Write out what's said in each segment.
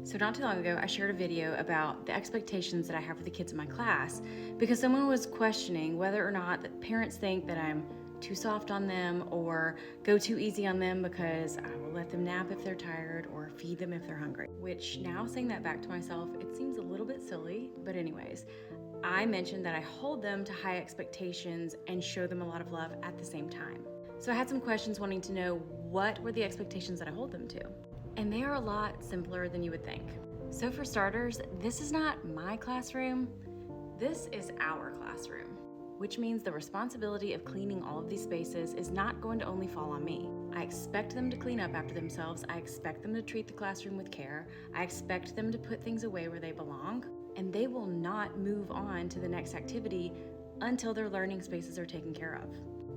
So not too long ago, I shared a video about the expectations that I have for the kids in my class because someone was questioning whether or not that parents think that I'm too soft on them or go too easy on them because I will let them nap if they're tired or feed them if they're hungry. Which, now saying that back to myself, it seems a little bit silly, but anyways, I mentioned that I hold them to high expectations and show them a lot of love at the same time. So I had some questions wanting to know what were the expectations that I hold them to. And they are a lot simpler than you would think. So for starters, this is not my classroom, this is our classroom, which means the responsibility of cleaning all of these spaces is not going to only fall on me. I expect them to clean up after themselves, I expect them to treat the classroom with care, I expect them to put things away where they belong, and they will not move on to the next activity until their learning spaces are taken care of.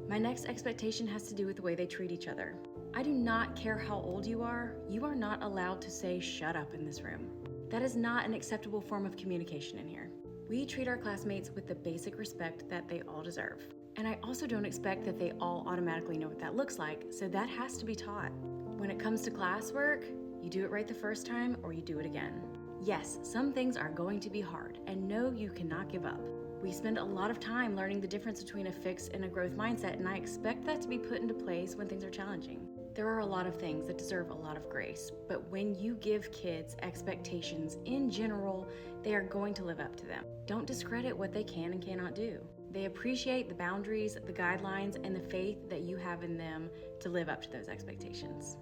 My next expectation has to do with the way they treat each other. I do not care how old you are not allowed to say shut up in this room. That is not an acceptable form of communication in here. We treat our classmates with the basic respect that they all deserve. And I also don't expect that they all automatically know what that looks like, so that has to be taught. When it comes to classwork, you do it right the first time or you do it again. Yes, some things are going to be hard, and no, you cannot give up. We spend a lot of time learning the difference between a fixed and a growth mindset, and I expect that to be put into place when things are challenging. There are a lot of things that deserve a lot of grace, but when you give kids expectations in general, they are going to live up to them. Don't discredit what they can and cannot do. They appreciate the boundaries, the guidelines, and the faith that you have in them to live up to those expectations.